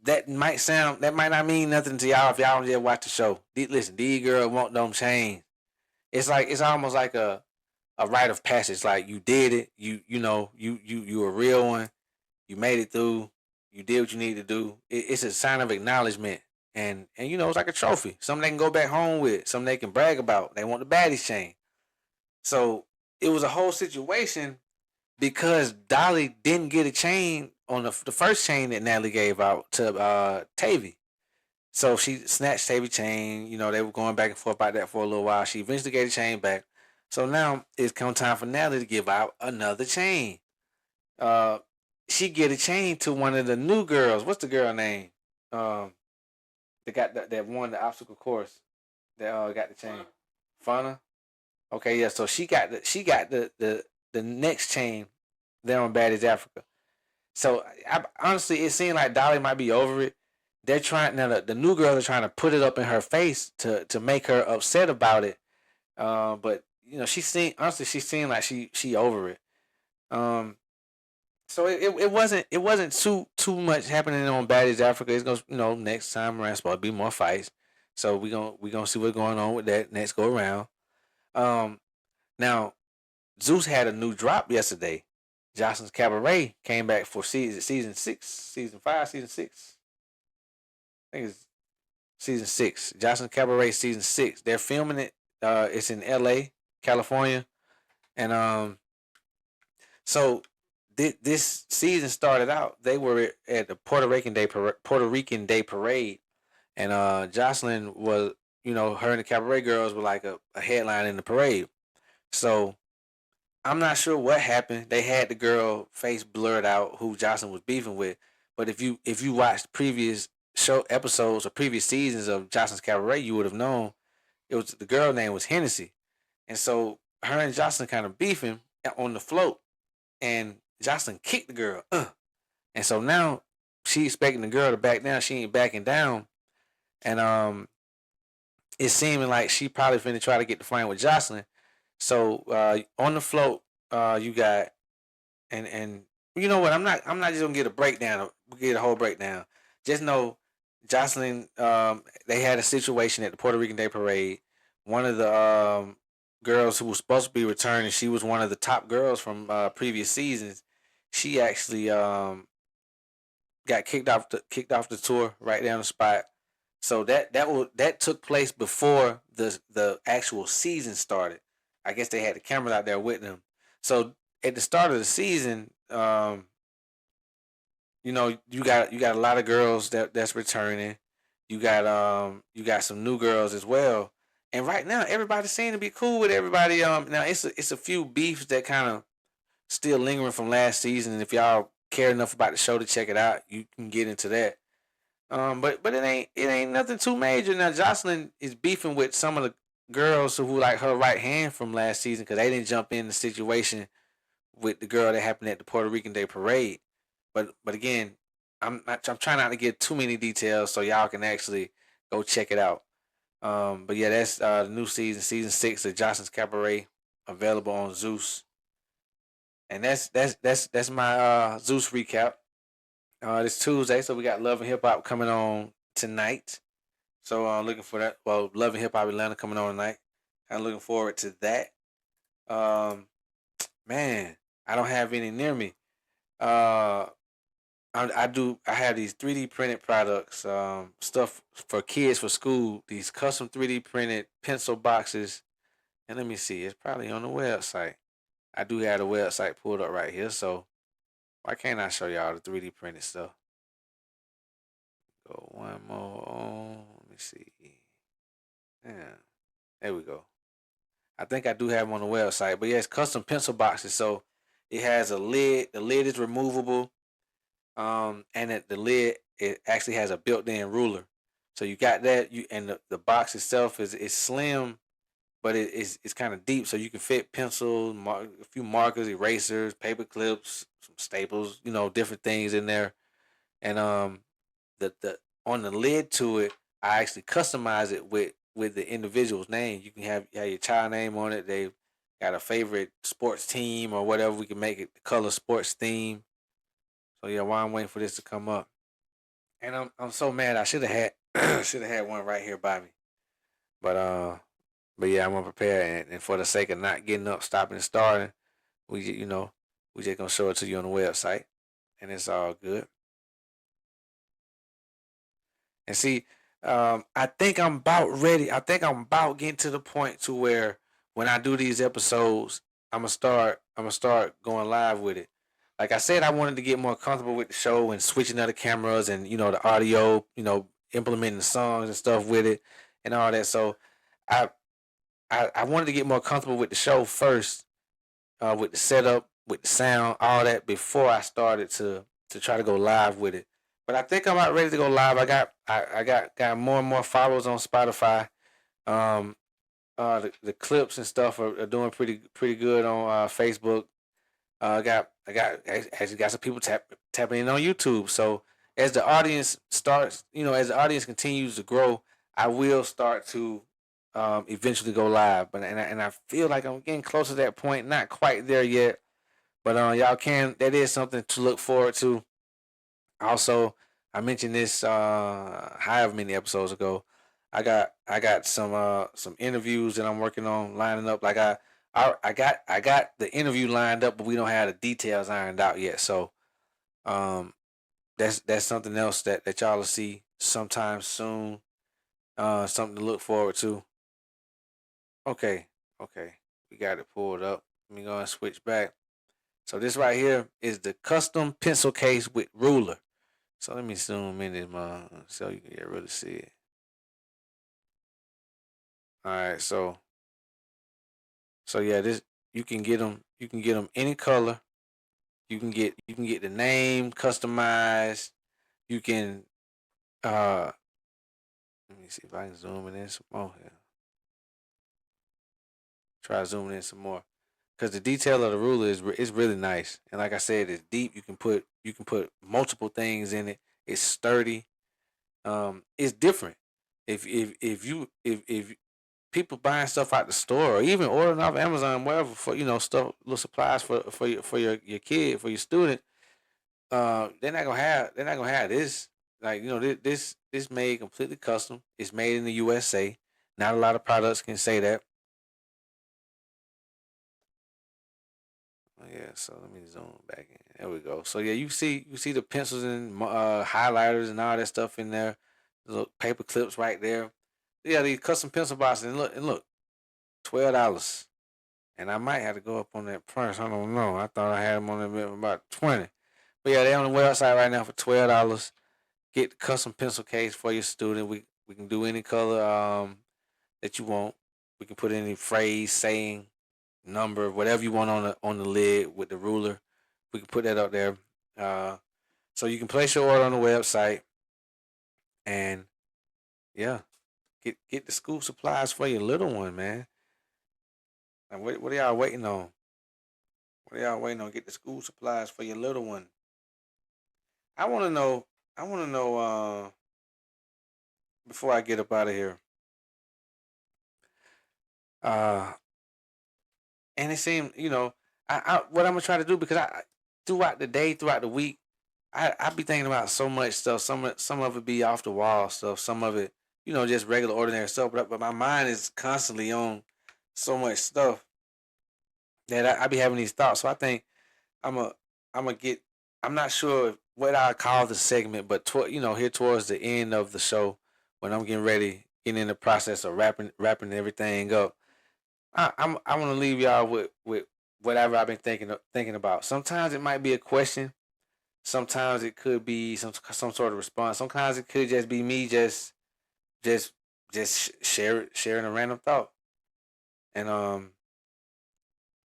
that might not mean nothing to y'all if y'all don't just watch the show. Listen, these girls want them chains. It's almost like a rite of passage. Like you did it. You a real one. You made it through. You did what you need to do. It's a sign of acknowledgement. And it's like a trophy. Something they can go back home with. Something they can brag about. They want the Baddies chain. So it was a whole situation because Dolly didn't get a chain on the first chain that Natalie gave out to Tavy. So she snatched Tavy's chain. They were going back and forth about that for a little while. She eventually gave the chain back. So now it's come time for Natalie to give out another chain. She get a chain to one of the new girls. What's the girl name? That got that won the obstacle course. That got the chain. Fana. Okay, yeah. So she got the next chain there on Baddies Africa. So honestly, it seemed like Dolly might be over it. They're trying now. The new girls are trying to put it up in her face to make her upset about it. But she seemed like she over it. So it wasn't too much happening on Baddies Africa. It's gonna next time around supposed to be more fights. So we gonna see what's going on with that next go around. Now Zeus had a new drop yesterday. Jocelyn's Cabaret came back for season 6, season 5, season 6. I think it's season 6. Jocelyn's Cabaret season 6. They're filming it. It's in L.A., California, and so this season started out. They were at the Puerto Rican Day parade, and Jocelyn was, her and the Cabaret girls were like a headline in the parade. So I'm not sure what happened. They had the girl face blurred out who Jocelyn was beefing with. But if you watched previous show episodes or previous seasons of Jocelyn's Cabaret, you would have known the girl name was Hennessy. And so her and Jocelyn kind of beefing on the float, and Jocelyn kicked the girl. And so now she expecting the girl to back down. She ain't backing down. And it's seeming like she probably finna try to get the fight with Jocelyn. So on the float, you got and you know what? I'm not just gonna get a breakdown. Get a whole breakdown. Just know Jocelyn. They had a situation at the Puerto Rican Day Parade. One of the girls who was supposed to be returning, she was one of the top girls from previous seasons. She actually got kicked off the tour right down the spot. So that took place before the actual season started. I guess they had the cameras out there with them. So at the start of the season, you got a lot of girls that's returning. You got some new girls as well. And right now, everybody seems to be cool with everybody. Now it's a few beefs that kind of still lingering from last season. And if y'all care enough about the show to check it out, you can get into that. But it ain't nothing too major. Now Jocelyn is beefing with some of the girls who like her right hand from last season because they didn't jump in the situation with the girl that happened at the Puerto Rican Day Parade. But again, I'm trying not to get too many details so y'all can actually go check it out. But yeah, that's the new season 6 of Jocelyn's Cabaret, available on Zeus. And that's my Zeus recap. It's Tuesday, so we got Love and Hip Hop coming on tonight. So I'm looking for that. Well, Love and Hip Hop Atlanta coming on tonight. I'm looking forward to that. Um, Man, I don't have any near me. Uh, I do. I have these 3D printed products, stuff for kids for school. These custom 3D printed pencil boxes. And let me see, it's probably on the website. I do have the website pulled up right here, so why can't I show y'all the 3D printed stuff? Go one more on. Let me see. Yeah, there we go. I think I do have them on the website, but yeah, it's custom pencil boxes. So it has a lid. The lid is removable, and the lid it actually has a built-in ruler. So you got that. The box itself is slim, but it's kind of deep, so you can fit pencils, a few markers, erasers, paper clips, some staples, different things in there. And the on the lid to it, I actually customize it with the individual's name. You can have your child name on it. They got a favorite sports team or whatever. We can make it the color sports theme. So yeah, while I'm waiting for this to come up, and I'm so mad. I should have had should have had one right here by me, but but yeah, I'm unprepared. And for the sake of not getting up, stopping and starting, we just gonna show it to you on the website, and it's all good. And see, I think I'm about ready. I think I'm about getting to the point to where when I do these episodes, I'm gonna start going live with it. Like I said, I wanted to get more comfortable with the show and switching other cameras and the audio, implementing the songs and stuff with it and all that. So I I wanted to get more comfortable with the show first, with the setup, with the sound, all that before I started to try to go live with it. But I think I'm about ready to go live. I got more and more followers on Spotify. Um, the clips and stuff are doing pretty good on Facebook. Actually got some people tapping in on YouTube. So as the audience continues to grow, I will start to eventually go live. But I feel like I'm getting close to that point. Not quite there yet, but y'all can. That is something to look forward to. Also, I mentioned this however many episodes ago. I got some interviews that I'm working on lining up. Like I got the interview lined up, but we don't have the details ironed out yet. So um that's something else that y'all will see sometime soon. Something to look forward to. Okay, okay, we got it pulled up. Let me go and switch back. So this right here is the custom pencil case with ruler. So let me zoom in this so you can really see it. All right, so yeah, this you can get them. You can get them any color. You can get the name customized. You can let me see if I can zoom in some more here. Try zooming in some more because the detail of the ruler is really nice. And like I said, it's deep. You can put multiple things in it. It's sturdy. It's different. If people buying stuff out the store or even ordering off Amazon, wherever for stuff, little supplies for your kid, for your student, they're not gonna have this. Like this made completely custom. It's made in the USA. Not a lot of products can say that. Oh, yeah, so let me zoom back in. There we go. So yeah, you see the pencils and highlighters and all that stuff in there. Little paper clips right there. Yeah, these custom pencil boxes and look, $12. And I might have to go up on that price. I don't know. I thought I had them on there for about 20. But yeah, they're on the website right now for $12. Get the custom pencil case for your student. We can do any color that you want. We can put any phrase, saying, number, whatever you want on the lid with the ruler. We can put that up there. Uh, so you can place your order on the website, and yeah, get the school supplies for your little one, man. And what are y'all waiting on? What are y'all waiting on? Get the school supplies for your little one. I want to know. I want to know. Before I get up out of here. Uh, and it seemed, I what I'm gonna try to do, because I throughout the day, throughout the week, I be thinking about so much stuff. Some of it be off the wall stuff. Some of it, just regular ordinary stuff. But my mind is constantly on so much stuff that I be having these thoughts. So I think I'm a I'm gonna get. I'm not sure what I call the segment, but here towards the end of the show, when I'm getting in the process of wrapping everything up, I want to leave y'all with whatever I've been thinking about. Sometimes it might be a question. Sometimes it could be some sort of response. Sometimes it could just be me just sharing a random thought. And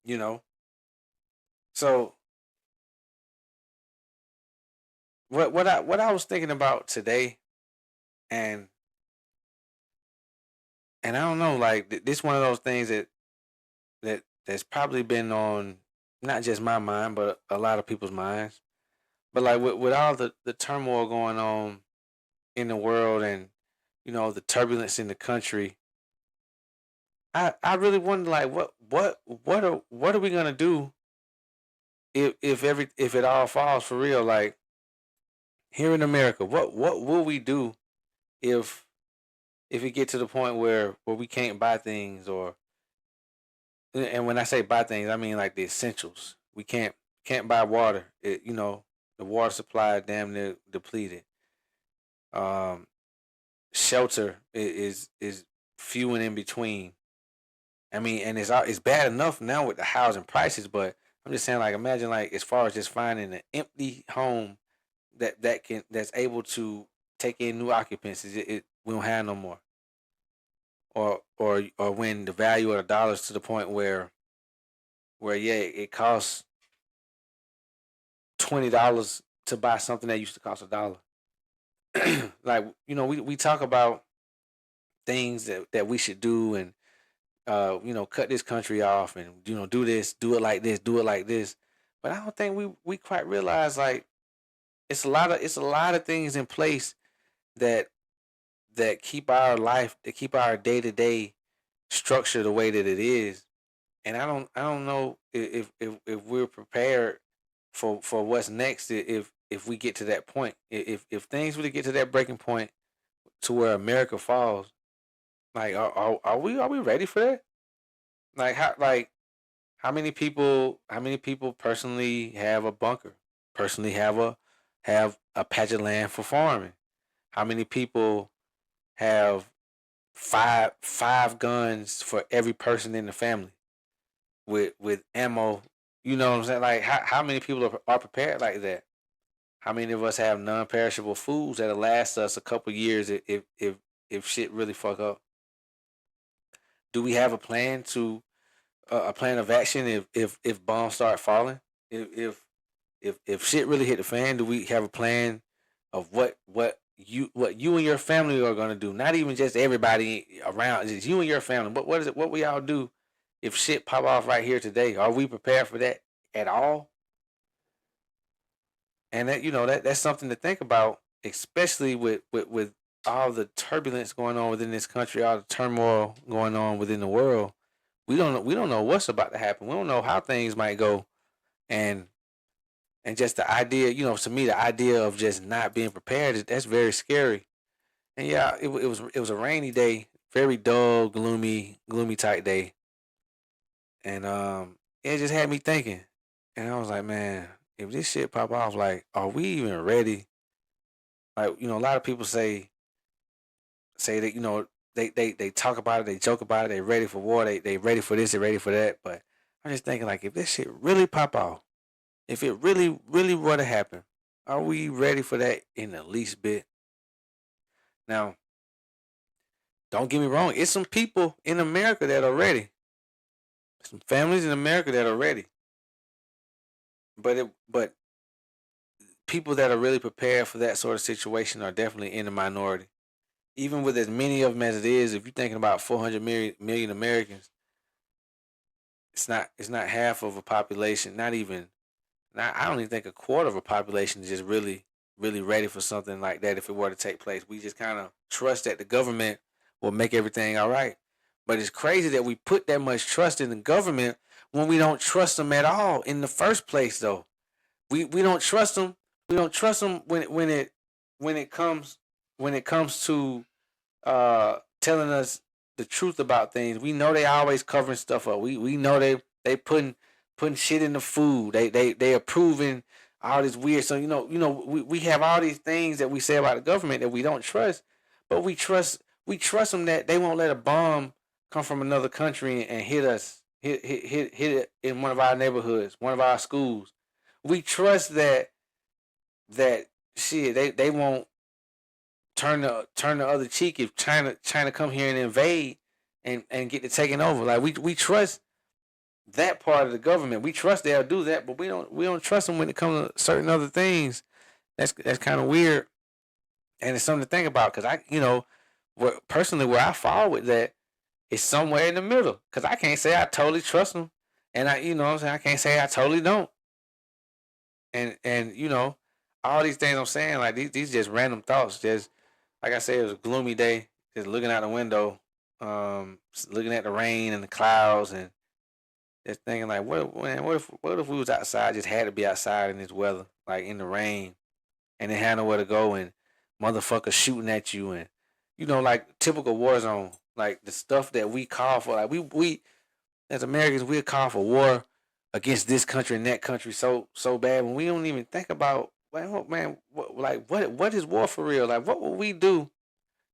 you know, so what I was thinking about today, and I don't know, like this one of those things that's probably been on not just my mind but a lot of people's minds. But like with all the turmoil going on in the world, and the turbulence in the country, I really wonder, like, what are we gonna do if it all falls for real? Like, here in America, what will we do if it get to the point where we can't buy things, or, and when I say buy things, I mean like the essentials. We can't buy water. The water supply damn near depleted. Um, Shelter is few and in between. I mean, and it's bad enough now with the housing prices, but I'm just saying, like, imagine, like, as far as just finding an empty home that's able to take in new occupants. We don't have no more. Or when the value of the dollar is to the point where yeah, it costs $20 to buy something that used to cost $1. Like, we talk about things that we should do, and cut this country off, and do this, do it like this, do it like this. But I don't think we quite realize, like, it's a lot of things in place that keep our life, that keep our day-to-day structure the way that it is. And I don't know if we're prepared for what's next, if we get to that point. If things really get to that breaking point to where America falls, like, are we ready for that? How many people personally have a bunker, personally have a patch of land for farming? How many people have five guns for every person in the family with ammo? You know what I'm saying? Like, how many people are prepared like that? How many of us have non-perishable foods that'll last us a couple years if shit really fuck up? Do we have a plan of action if bombs start falling? If shit really hit the fan, do we have a plan of what you and your family are gonna do? Not even just everybody around, just you and your family. But what is it? What we all do if shit pop off right here today? Are we prepared for that at all? And that's something to think about, especially with all the turbulence going on within this country, all the turmoil going on within the world. We don't know what's about to happen. We don't know how things might go, and just the idea, to me, the idea of just not being prepared, that's very scary. And yeah, it was a rainy day, very dull, gloomy type day, and it just had me thinking, and I was like, man, if this shit pop off, like, are we even ready? Like, a lot of people say that, they talk about it, they joke about it, they ready for war, they ready for this, they ready for that, but I'm just thinking, like, if this shit really pop off, if it really, really were to happen, are we ready for that in the least bit? Now, don't get me wrong. It's some people in America that are ready. Some families in America that are ready. But people that are really prepared for that sort of situation are definitely in the minority. Even with as many of them as it is, if you're thinking about 400 million Americans, it's not half of a population. Not even. I don't even think a quarter of a population is just really ready for something like that if it were to take place. We just kind of trust that the government will make everything all right. But it's crazy that we put that much trust in the government when we don't trust them at all in the first place. Though we don't trust them. We don't trust them when it comes to telling us the truth about things. We know they always covering stuff up. We know they putting shit in the food. They approving all this weird. So we have all these things that we say about the government that we don't trust, but we trust them that they won't let a bomb come from another country and hit us, hit it in one of our neighborhoods, one of our schools. We trust that shit they won't turn the other cheek if China come here and invade and get to taking over. Like we trust that part of the government. We trust they'll do that, but we don't trust them when it comes to certain other things. That's kind of weird, and it's something to think about. Because personally, where I fall with that is somewhere in the middle. Because I can't say I totally trust them, and I can't say I totally don't. And all these things I'm saying, like these just random thoughts. Just like I said, it was a gloomy day. Just looking out the window, looking at the rain and the clouds, and just thinking like, what if we was outside, just had to be outside in this weather, like in the rain, and then had nowhere to go, and motherfuckers shooting at you, and like typical war zone, like the stuff that we call for, like we as Americans, we call for war against this country and that country so bad when we don't even think about, what is war for real? Like, what would we do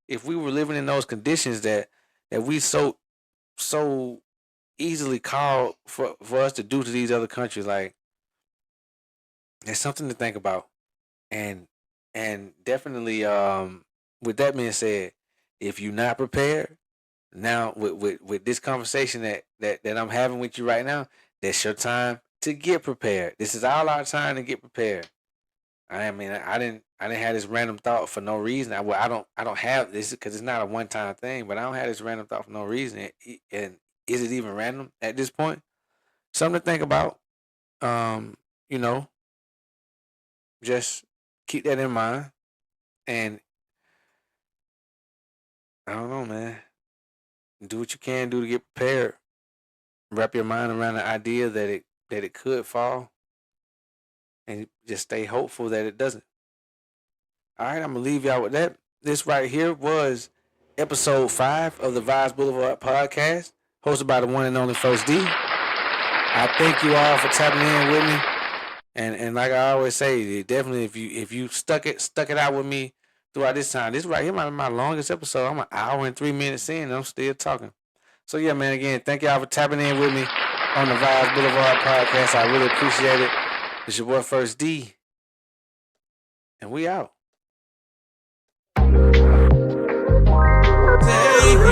if we were living in those conditions that we so easily call for us to do to these other countries? Like, there's something to think about, and definitely, with that being said, if you're not prepared now with this conversation that I'm having with you right now, that's your time to get prepared. This is all our time to get prepared. I mean, I didn't have this random thought for no reason. I don't have this because it's not a one time thing. But I don't have this random thought for no reason. And is it even random at this point? Something to think about. Just keep that in mind. And I don't know, man. Do what you can do to get prepared. Wrap your mind around the idea that it could fall, and just stay hopeful that it doesn't. All right, I'm gonna leave y'all with that. This right here was episode 5 of the Vibes Blvd Podcast, hosted by the one and only First D. I thank you all for tapping in with me, and like I always say, definitely if you stuck it out with me throughout this time. This right here might be my longest episode. I'm an hour and 3 minutes in, and I'm still talking. So yeah, man, again, thank y'all for tapping in with me on the Vibes Blvd Podcast. I really appreciate it. It's your boy First D, and we out. Take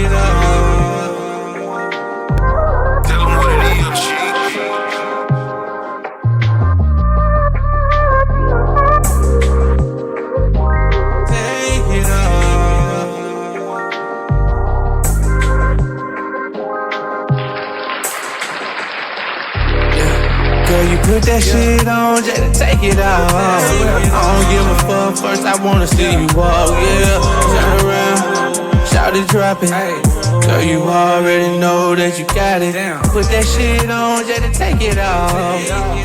it out. Tell them what it is, G. Take it out. Yeah. Girl, you put that shit on just to take it out. I don't give a fuck, first I wanna see you walk, yeah. Turn around, shout it, drop it. Girl, you already know that you got it. Put that shit on just to take it off.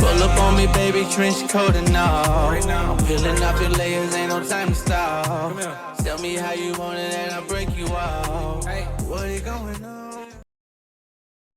Pull up on me, baby, trench coat and all. I'm peeling off your layers, ain't no time to stop. Tell me how you want it and I'll break you off. What is going on?